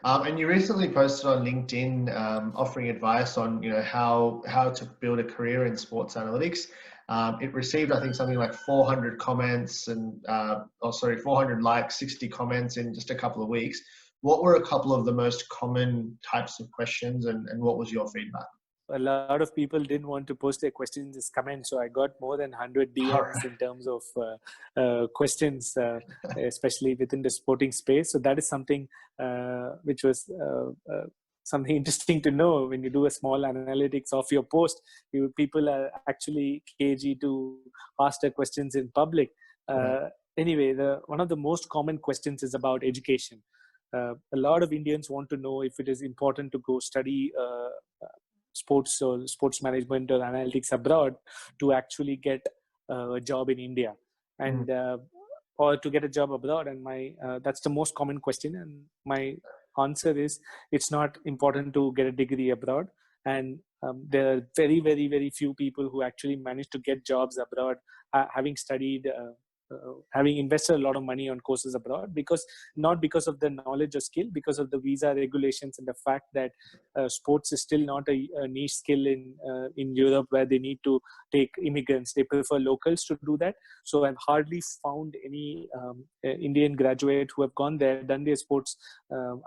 And you recently posted on LinkedIn offering advice on how to build a career in sports analytics. It received, I think, something like 400 comments and 400 likes, 60 comments in just a couple of weeks. What were a couple of the most common types of questions, and what was your feedback? A lot of people didn't want to post their questions as comments, so I got more than 100 All DMs right. in terms of questions, especially within the sporting space. So that is something which was something interesting to know. When you do a small analytics of your post, people are actually cagey to ask their questions in public. Right. Anyway, one of the most common questions is about education. A lot of Indians want to know if it is important to go study sports or sports management or analytics abroad to actually get a job in India, and or to get a job abroad. And my that's the most common question, and my answer is it's not important to get a degree abroad. And there are very, very, very few people who actually manage to get jobs abroad, having studied having invested a lot of money on courses abroad, because not because of the knowledge or skill, because of the visa regulations and the fact that sports is still not a niche skill in Europe, where they need to take immigrants. They prefer locals to do that. So I've hardly found any Indian graduate who have gone there, done their sports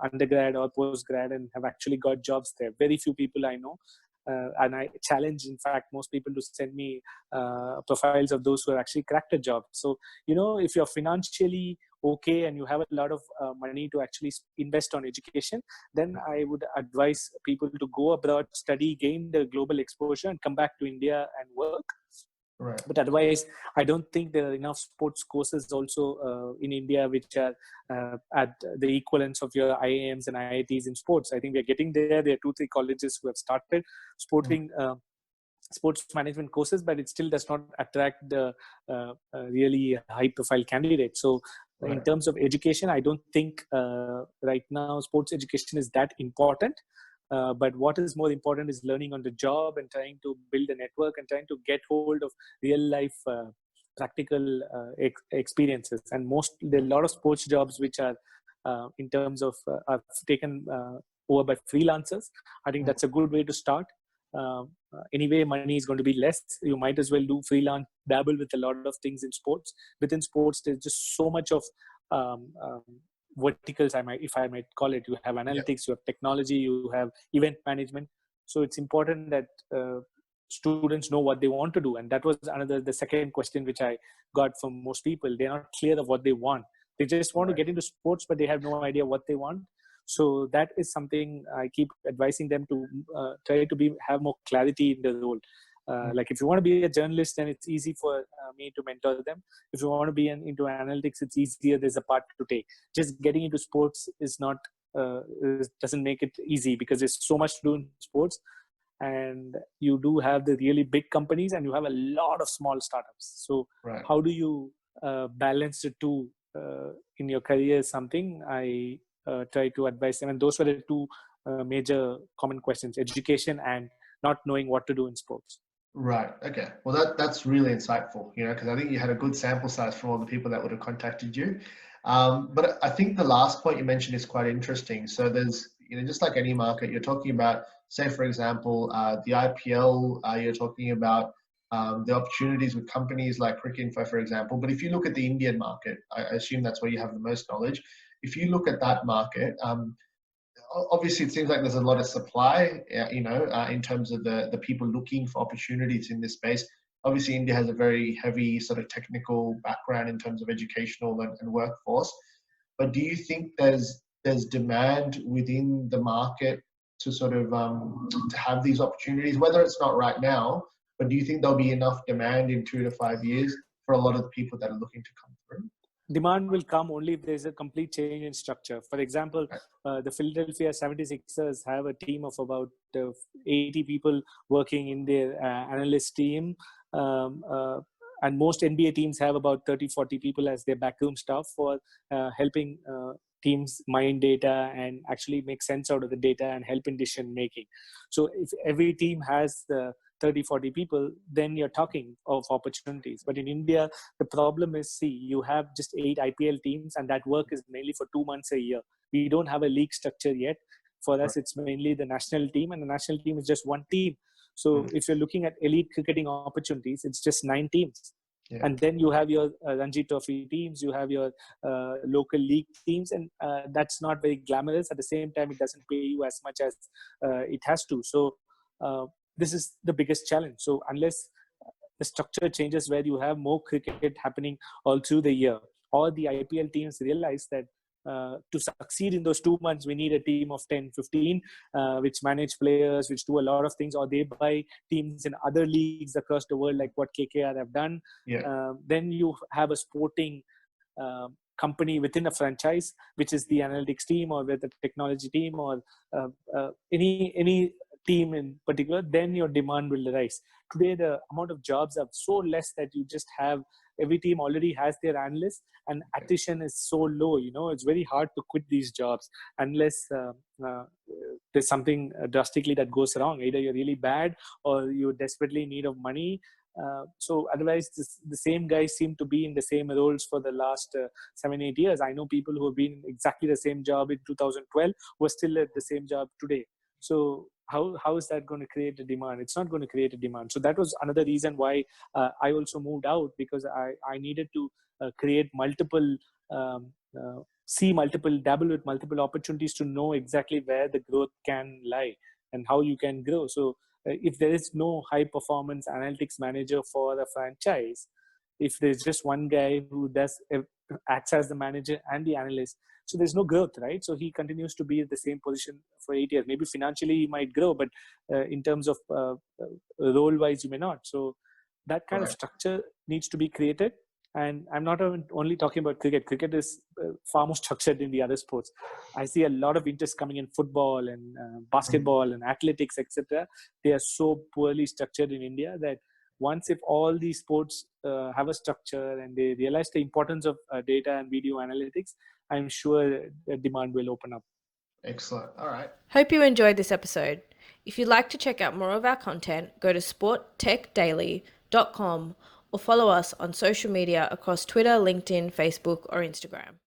undergrad or postgrad, and have actually got jobs there. Very few people I know. And I challenge, in fact, most people to send me profiles of those who have actually cracked a job. So, if you're financially okay and you have a lot of money to actually invest on education, then I would advise people to go abroad, study, gain the global exposure, and come back to India and work. Right. But otherwise, I don't think there are enough sports courses also in India which are at the equivalence of your IIMs and IITs in sports. I think we're getting there. There are 2-3 colleges who have started sporting sports management courses, but it still does not attract the really high-profile candidates. So, Right. in terms of education, I don't think right now sports education is that important. But what is more important is learning on the job and trying to build a network and trying to get hold of real life practical experiences. And there are a lot of sports jobs which are in terms of are taken over by freelancers. I think that's a good way to start. Anyway, money is going to be less. You might as well do freelance, dabble with a lot of things in sports. Within sports, there's just so much of verticals, if I might call it. You have analytics, you have technology, you have event management. So it's important that students know what they want to do. And that was the second question which I got from most people. They're not clear of what they want. They just want to get into sports, but they have no idea what they want. So that is something I keep advising them to try to have more clarity in the role. Like if you want to be a journalist, then it's easy for me to mentor them. If you want to be into analytics, it's easier. There's a part to take. Just getting into sports is not doesn't make it easy, because there's so much to do in sports, and you do have the really big companies and you have a lot of small startups. So how do you balance the two in your career is something I try to advise them. And those were the two major common questions: education and not knowing what to do in sports. Right. Okay. Well, that's really insightful, because I think you had a good sample size from all the people that would have contacted you. But I think the last point you mentioned is quite interesting. So there's, just like any market, you're talking about, say, for example, the IPL, you're talking about the opportunities with companies like Cricinfo, for example. But if you look at the Indian market, I assume that's where you have the most knowledge. If you look at that market, obviously it seems like there's a lot of supply, in terms of the people looking for opportunities in this space. Obviously, India has a very heavy sort of technical background in terms of educational and workforce. But do you think there's demand within the market to sort of to have these opportunities, whether it's not right now, but do you think there'll be enough demand in 2 to 5 years for a lot of the people that are looking to come through? Demand will come only if there's a complete change in structure. For example, the Philadelphia 76ers have a team of about 80 people working in their analyst team. And most NBA teams have about 30-40 people as their backroom staff for helping teams mine data and actually make sense out of the data and help in decision making. So if every team has the 30, 40 people, then you're talking of opportunities. But in India, the problem is, see, you have just 8 IPL teams, and that work is mainly for 2 months a year. We don't have a league structure yet. For us, it's mainly the national team, and the national team is just one team. So if you're looking at elite cricketing opportunities, it's just 9 teams. Yeah. And then you have your Ranji Trophy teams, you have your local league teams, and that's not very glamorous. At the same time, it doesn't pay you as much as it has to. So this is the biggest challenge. So unless the structure changes where you have more cricket happening all through the year, or the IPL teams realize that to succeed in those 2 months, we need a team of 10, 15, which manage players, which do a lot of things, or they buy teams in other leagues across the world, like what KKR have done. Then you have a sporting company within a franchise, which is the analytics team, or with the technology team, or any team in particular. Then your demand will rise. Today, the amount of jobs are so less that you just have, every team already has their analysts, and attrition is so low. It's very hard to quit these jobs unless there's something drastically that goes wrong. Either you're really bad, or you're desperately in need of money. So otherwise, the same guys seem to be in the same roles for the last 7-8 years. I know people who have been in exactly the same job in 2012 who are still at the same job today. So how is that going to create a demand? It's not going to create a demand. So that was another reason why I also moved out, because I needed to create multiple, dabble with multiple opportunities to know exactly where the growth can lie and how you can grow. So if there is no high performance analytics manager for a franchise, if there's just one guy who acts as the manager and the analyst, so there's no growth, right? So he continues to be at the same position for 8 years. Maybe financially he might grow, but in terms of role wise, you may not. So that kind of structure needs to be created. And I'm not only talking about cricket. Cricket is far more structured in the other sports. I see a lot of interest coming in football and basketball and athletics, etc. They are so poorly structured in India that once, if all these sports have a structure and they realize the importance of data and video analytics, I'm sure the demand will open up. Excellent. All right. Hope you enjoyed this episode. If you'd like to check out more of our content, go to sporttechdaily.com or follow us on social media across Twitter, LinkedIn, Facebook, or Instagram.